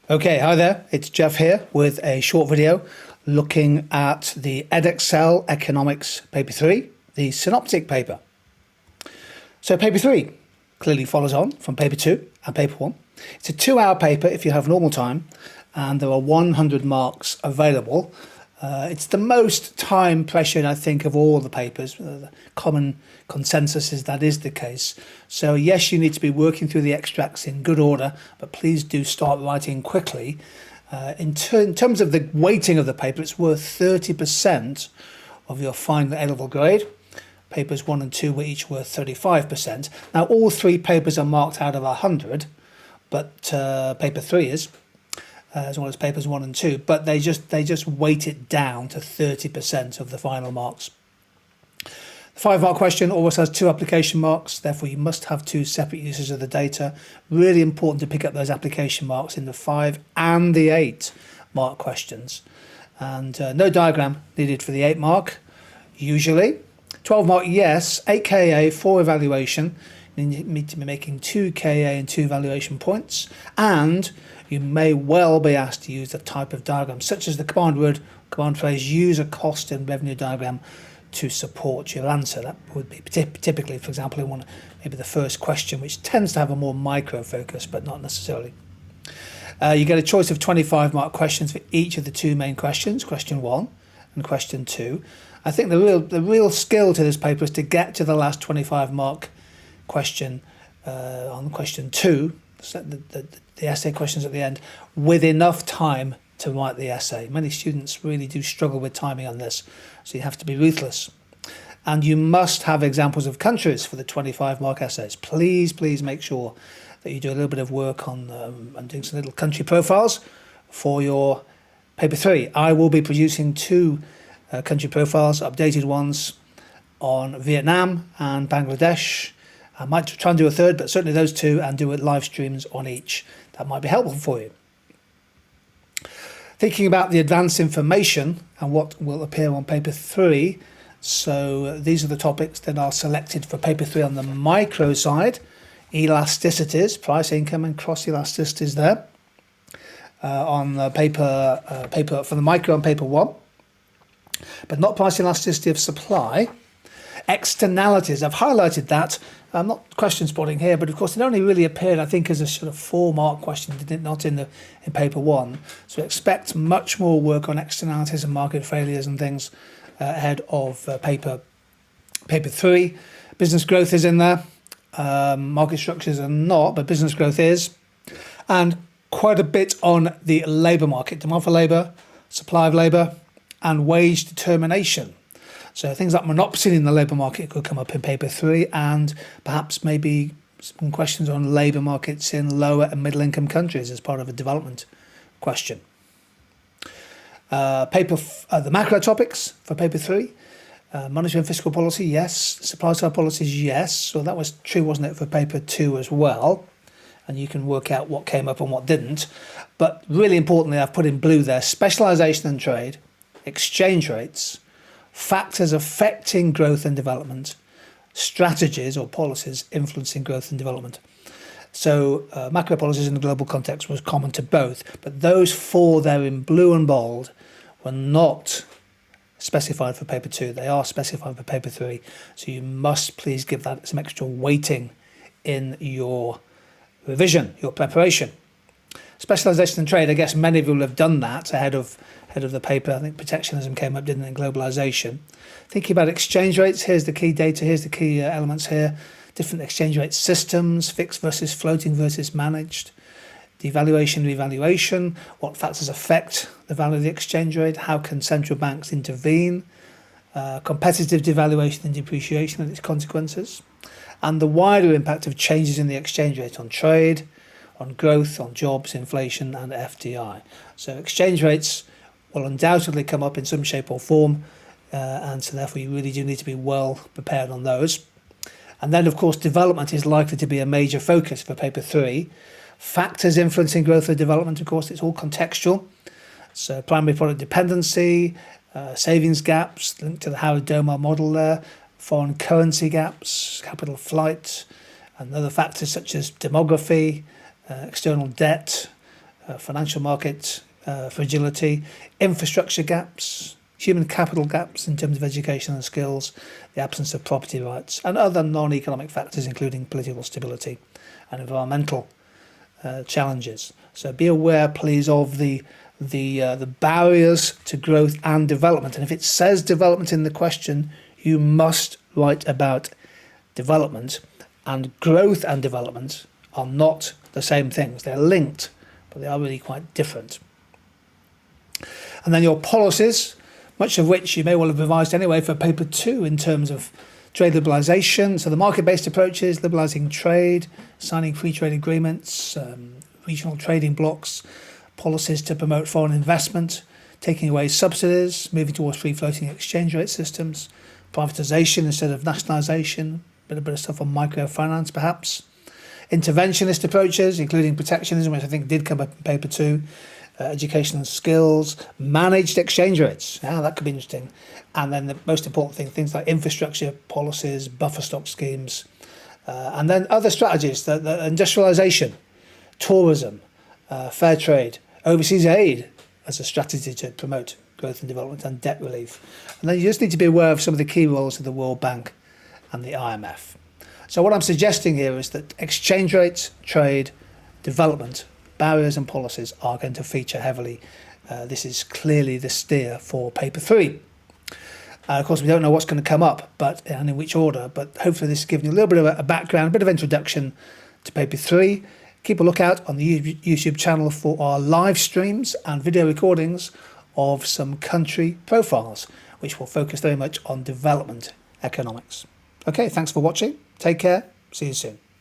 Okay, hi there, it's Jeff here with a short video looking at the Edexcel Economics Paper 3, the synoptic paper. So paper 3 clearly follows on from paper 2 and paper 1. It's a 2-hour paper if you have normal time, and there are 100 marks available. It's the most time pressured, I think, of all the papers. The common consensus is that is the case. So yes, you need to be working through the extracts in good order, but please do start writing quickly. In terms of the weighting of the paper, it's worth 30% of your final A-level grade. Papers 1 and 2 were each worth 35%. Now all 3 papers are marked out of 100, but paper 3 is, as well as papers 1 and 2, but they just weight it down to 30% of the final marks. The 5-mark question always has 2 application marks, therefore you must have 2 separate uses of the data. Really important to pick up those application marks in the 5 and the 8-mark questions. And no diagram needed for the 8-mark, usually. 12-mark, yes, 8 KA, 4 evaluation. You need to be making 2 KA and 2 evaluation points, and you may well be asked to use the type of diagram, such as the command phrase, use a cost and revenue diagram to support your answer. That would be typically, for example, in maybe the first question, which tends to have a more micro focus, but not necessarily. You get a choice of 25-mark questions for each of the 2 main questions, question 1 and question 2. I think the real skill to this paper is to get to the last 25-mark question on question 2, the essay questions at the end, with enough time to write the essay. Many students really do struggle with timing on this, so you have to be ruthless. And you must have examples of countries for the 25-mark essays. Please make sure that you do a little bit of work on doing some little country profiles for your paper 3. I will be producing 2 country profiles, updated ones on Vietnam and Bangladesh. I might try and do a third, but certainly those 2, and do live streams on each. That might be helpful for you. Thinking about the advanced information and what will appear on paper 3. So these are the topics that are selected for paper 3 on the micro side. Elasticities, price, income, and cross elasticities there. On the paper for the micro on paper 1. But not price elasticity of supply. Externalities, I've highlighted that. I'm not question spotting here, but of course it only really appeared, I think, as a sort of 4-mark question, did it not, in paper 1. So expect much more work on externalities and market failures and things ahead of paper 3. Business growth is in there. Market structures are not, but business growth is. And quite a bit on the labour market, demand for labour, supply of labour, and wage determination. So things like monopsony in the labour market could come up in paper 3, and perhaps maybe some questions on labour markets in lower and middle income countries as part of a development question. The macro topics for paper 3. Monetary and fiscal policy, yes. Supply side policies, yes. So that was true, wasn't it, for paper 2 as well? And you can work out what came up and what didn't. But really importantly, I've put in blue there, specialisation and trade, exchange rates, factors affecting growth and development, strategies or policies influencing growth and development. So macro policies in the global context was common to both, but those 4 there in blue and bold were not specified for paper 2. They are specified for paper 3. So you must please give that some extra weighting in your revision, your preparation. Specialisation and trade, I guess many of you will have done that ahead of the paper. I think protectionism came up, didn't it, in globalisation. Thinking about exchange rates, here's the key data, here's the key elements here. Different exchange rate systems, fixed versus floating versus managed. Devaluation, revaluation, what factors affect the value of the exchange rate, how can central banks intervene, competitive devaluation and depreciation and its consequences, and the wider impact of changes in the exchange rate on trade, on growth, on jobs, inflation, and FDI. So exchange rates will undoubtedly come up in some shape or form, and so therefore you really do need to be well prepared on those. And then, of course, development is likely to be a major focus for paper 3. Factors influencing growth or development, of course, it's all contextual. So primary product dependency, savings gaps linked to the Howard-Domar model there, foreign currency gaps, capital flight, and other factors such as demography, external debt, financial market fragility, infrastructure gaps, human capital gaps in terms of education and skills, the absence of property rights, and other non-economic factors, including political stability and environmental challenges. So be aware, please, of the barriers to growth and development. And if it says development in the question, you must write about development. And growth and development are not the same things. They're linked, but they are really quite different. And then your policies, much of which you may well have revised anyway for paper 2 in terms of trade liberalisation. So the market-based approaches, liberalising trade, signing free trade agreements, regional trading blocks, policies to promote foreign investment, taking away subsidies, moving towards free floating exchange rate systems, privatisation instead of nationalisation, a bit of stuff on microfinance perhaps, interventionist approaches, including protectionism, which I think did come up in paper 2, education and skills, managed exchange rates. That could be interesting. And then the most important thing, things like infrastructure policies, buffer stock schemes, and then other strategies, the industrialisation, tourism, fair trade, overseas aid as a strategy to promote growth and development, and debt relief. And then you just need to be aware of some of the key roles of the World Bank and the IMF. So what I'm suggesting here is that exchange rates, trade, development, barriers and policies are going to feature heavily. This is clearly the steer for paper 3. Of course, we don't know what's going to come up, and in which order, but hopefully this has given you a little bit of a background, a bit of introduction to paper 3. Keep a lookout on the YouTube channel for our live streams and video recordings of some country profiles, which will focus very much on development economics. Okay, thanks for watching. Take care. See you soon.